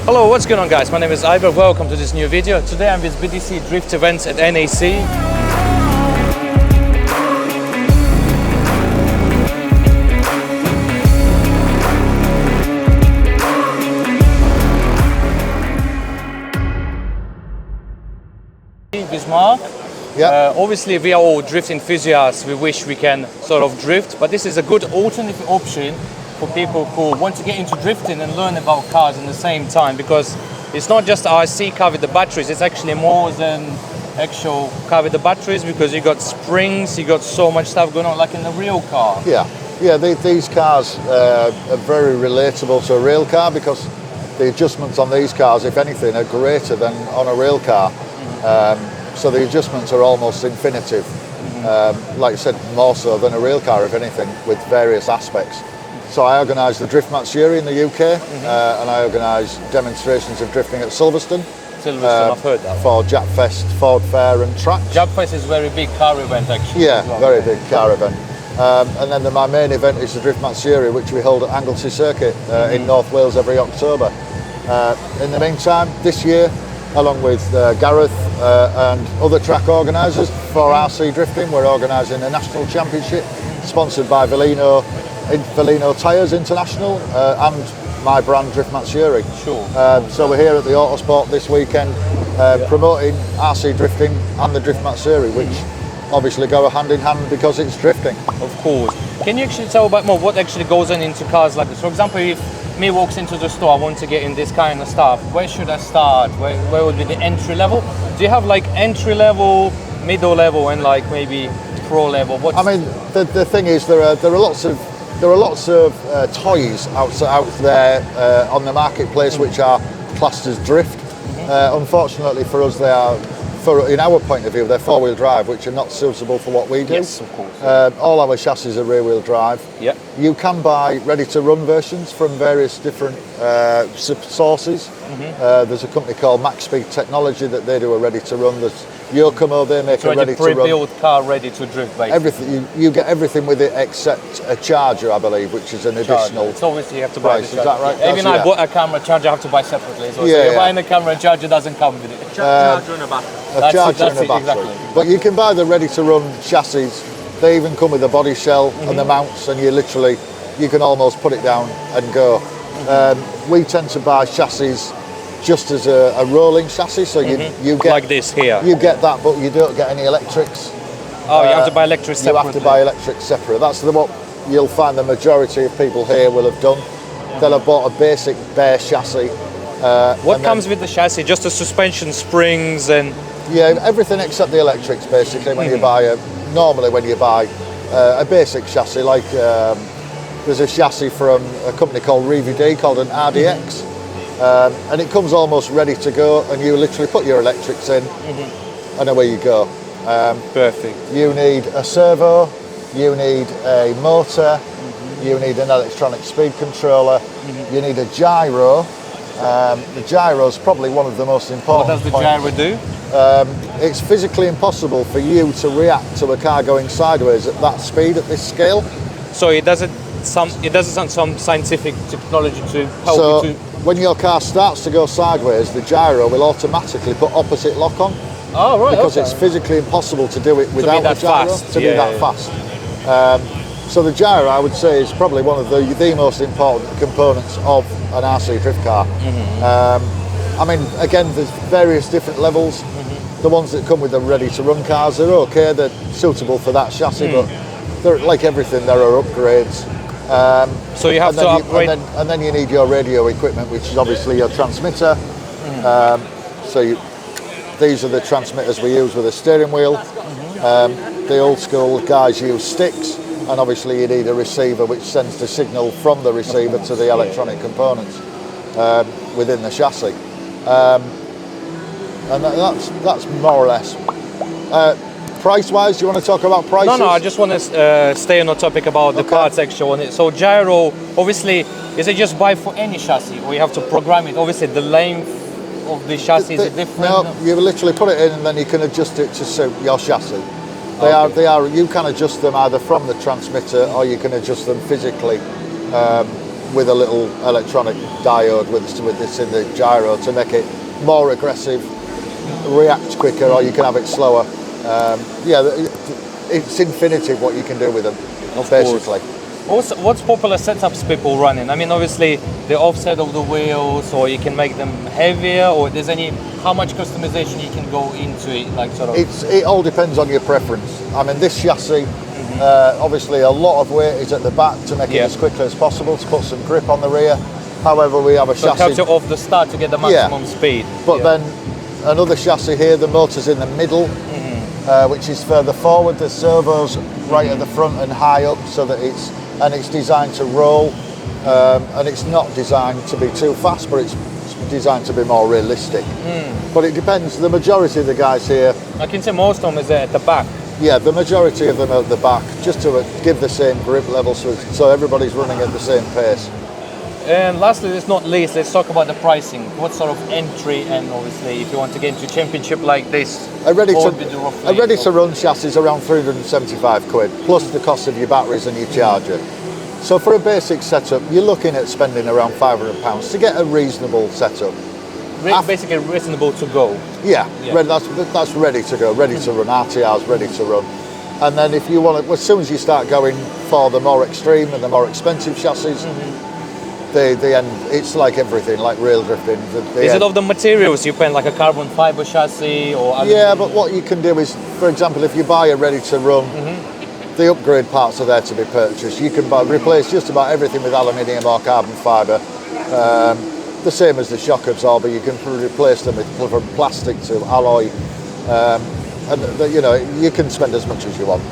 Hello, what's going on guys? My name is Ayberk, welcome to this new video. Today I'm with BDC Drift events at NAC. With Mark. Yeah. Obviously we are all drift enthusiasts, we wish we can sort of drift, but this is a good alternative option for people who want to get into drifting and learn about cars at the same time, because it's not just RC car with the batteries, it's actually more than actual car with the batteries, because you got springs, you got so much stuff going on like in a real car. Yeah, these cars are very relatable to a real car, because the adjustments on these cars, if anything, are greater than on a real car. So the adjustments are almost infinitive, like I said, more so than a real car, if anything, with various aspects. So I organise the Drift Matsuri in the UK, and I organise demonstrations of drifting at Silverstone. I've heard that. For Japfest, Ford Fair and tracks. Japfest is a very big car event actually. Yeah, well. Very big car event. And then my main event is the Drift Matsuri, which we hold at Anglesey Circuit in North Wales every October. In the meantime, this year, along with Gareth and other track organisers for RC drifting, we're organising a national championship sponsored by Velino Tyres International and my brand Drift Matsuri. Sure. So we're here at the Autosport this weekend promoting RC drifting and the Drift Matsuri, which obviously go hand in hand because it's drifting. Of course. Can you actually tell about more what actually goes on into cars like this? For example, if me walks into the store, I want to get in this kind of stuff, where should I start? Where would be the entry level? Do you have like entry level, middle level, and like maybe pro level? I mean, the thing is, there are lots of toys out there on the marketplace which are classed as drift. Unfortunately for us, they are, in our point of view, they're four-wheel drive, which are not suitable for what we do. Yes, of course. All our chassis are rear-wheel drive. Yeah. You can buy ready-to-run versions from various different sources. There's a company called Max Speed Technology that they do a ready-to-run. There's Yokomo, they make a ready-to-run. Pre-built car ready to drift, basically. Everything, you get everything with it except a charger, I believe, which is an additional. It's obviously you have to buy price. Is that right? Even I bought a camera charger, I have to buy separately as well. So you're buying a camera and charger doesn't come with it. Charger and a battery. A charger and a battery. Exactly. But you can buy the ready-to-run chassis. They even come with a body shell and the mounts, and you can almost put it down and go. We tend to buy chassis just as a rolling chassis, so you get like this here. You get that, but you don't get any electrics. Oh, you have to buy electrics separately. You have to buy electrics separate. That's what you'll find the majority of people here will have done. They'll have bought a basic bare chassis. What comes with the chassis? Just the suspension, springs, and yeah, everything except the electrics. Basically, when you buy a basic chassis, like there's a chassis from a company called RVD called an RDX. And it comes almost ready to go, and you literally put your electrics in and away you go. Perfect. You need a servo, you need a motor, you need an electronic speed controller, you need a gyro. The gyro is probably one of the most important. What does the gyro do? It's physically impossible for you to react to a car going sideways at that speed, at this scale. So it doesn't some scientific technology to help you to. When your car starts to go sideways, the gyro will automatically put opposite lock on. Oh, right. Because it's physically impossible to do it without the gyro. To be that fast. So the gyro, I would say, is probably one of the most important components of an RC drift car. I mean, again, there's various different levels. The ones that come with the ready-to-run cars, they're okay. They're suitable for that chassis, but they're, like everything, there are upgrades. So you have to upgrade. And then you need your radio equipment, which is obviously your transmitter. These are the transmitters we use with a steering wheel. The old school guys use sticks, and obviously you need a receiver which sends the signal from the receiver to the electronic components within the chassis. And that's more or less. Price-wise, do you want to talk about prices? No, I just want to stay on the topic about the parts actually on it. So gyro, obviously, is it just buy for any chassis, or you have to program it? Obviously, the length of the chassis is different. No, you literally put it in, and then you can adjust it to suit your chassis. They are. You can adjust them either from the transmitter, or you can adjust them physically with a little electronic diode with this in the gyro to make it more aggressive, react quicker, or you can have it slower. Yeah, it's infinitive what you can do with them, basically. Also, what's popular setups people running? I mean, obviously the offset of the wheels, or you can make them heavier, or there's how much customization you can go into it, like sort of. It all depends on your preference. I mean, this chassis, obviously a lot of weight is at the back to make it as quickly as possible, to put some grip on the rear. However, we have a chassis. It helps you off the start to get the maximum speed. But then another chassis here, the motor's in the middle, which is further forward. The servo's right at the front and high up, so that it's designed to roll, and it's not designed to be too fast, but it's designed to be more realistic. But it depends. The majority of the guys here, I can say most of them is at the back. Yeah, the majority of them are at the back, just to give the same grip level, so everybody's running at the same pace. And lastly, let's not least, let's talk about the pricing. What sort of entry, and obviously if you want to get into a championship like this, a ready to run chassis is around 375 quid, plus the cost of your batteries and your charger. So for a basic setup, you're looking at spending around £500 to get a reasonable setup. Basically reasonable to go. Yeah. That's ready to go, ready to run, RTR's ready to run. And then if you want to, as soon as you start going for the more extreme and the more expensive chassis, the end, it's like everything, like rail drifting. Is it of the materials you paint, like a carbon fibre chassis or? Yeah, but what you can do is, for example, if you buy a ready to run, the upgrade parts are there to be purchased. You can replace just about everything with aluminium or carbon fibre. The same as the shock absorber, you can replace them with from plastic to alloy. And you know, you can spend as much as you want,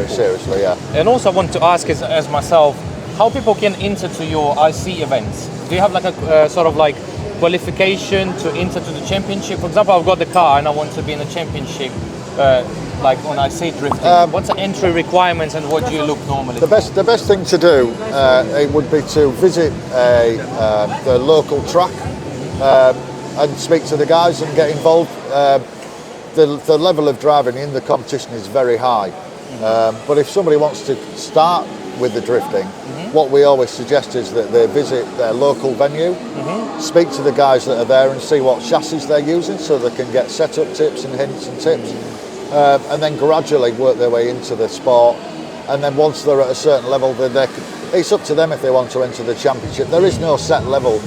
seriously, yeah. And also I want to ask as myself, how people can enter to your IC events? Do you have like a sort of like qualification to enter to the championship? For example, I've got the car and I want to be in a championship, like on IC drifting. What's the entry requirements and what do you look normally? The best thing to do it would be to visit the local track and speak to the guys and get involved. The level of driving in the competition is very high, but if somebody wants to start with the drifting, what we always suggest is that they visit their local venue, speak to the guys that are there and see what chassis they're using, so they can get setup tips and hints and tips, and then gradually work their way into the sport. And then once they're at a certain level, then it's up to them if they want to enter the championship. There is no set level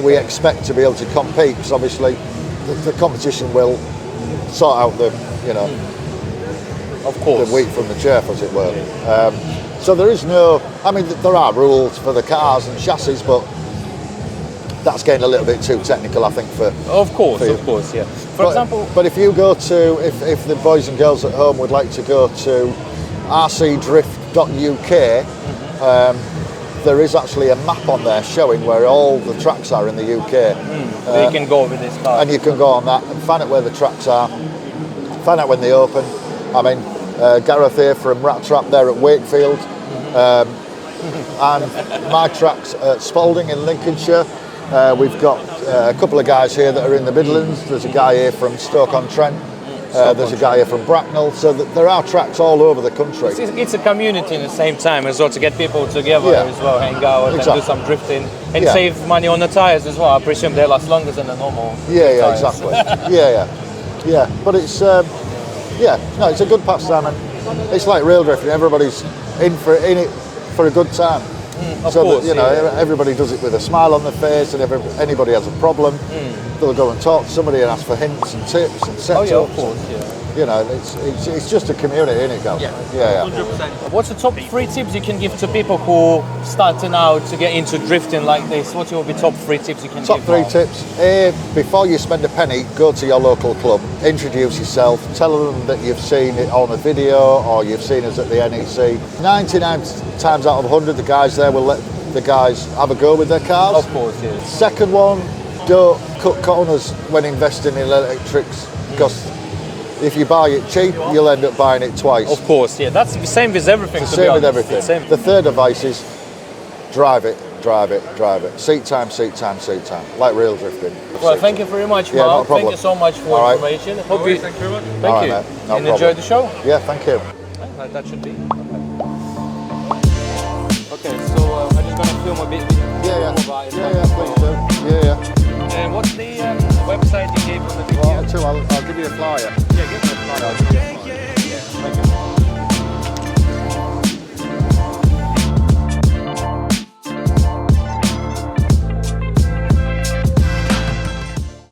we expect to be able to compete, because obviously the competition will sort out the, you know, of course, the wheat from the chaff, as it were. So there is no, I mean, there are rules for the cars and chassis, but that's getting a little bit too technical, I think, for. Of course, yeah. For example, but if you go to, if the boys and girls at home would like to go to rcdrift.uk, there is actually a map on there showing where all the tracks are in the UK. So you can go with this car. And you can go on that and find out where the tracks are, find out when they open. I mean, Gareth here from Rat Trap there at Wakefield, and my track's at Spalding in Lincolnshire. We've got a couple of guys here that are in the Midlands. There's a guy here from Stoke-on-Trent. There's a guy here from Bracknell. So there are tracks all over the country. It's a community in the same time as well, to get people together as well, hang out and do some drifting and save money on the tyres as well. I presume they last longer than the normal tyres. Exactly. yeah. But it's it's a good pastime, and it's like rail drifting. Everybody's in it for a good time. Of course, everybody does it with a smile on their face, and if anybody has a problem, they'll go and talk to somebody and ask for hints and tips and setups. Oh yeah, of course, You know, it's just a community, isn't it, Gav? Yeah. 100%. What's the top 3 tips you can give to people who starting out to get into drifting like this? What will be top 3 tips you can give? Top 3 tips. Before you spend a penny, go to your local club, introduce yourself, tell them that you've seen it on a video or you've seen us at the NEC. 99 times out of 100, the guys there will let the guys have a go with their cars. Of course, yes. Second one, don't cut corners when investing in electrics, because if you buy it cheap, you'll end up buying it twice. Of course, yeah. That's the same with everything. Same with everything. The third advice is drive it. Seat time. Like real drifting. Well, thank you very much, Mark. No problem. Thank you so much for the information. Thank you very much. Thank you. No and enjoy the show. Yeah, thank you. That should be. Okay, so I'm just gonna film a bit. Yeah, more about it. please do. Yeah. And what's the website you gave on the video? Well, I'll give you a flyer. Yeah, give me a flyer.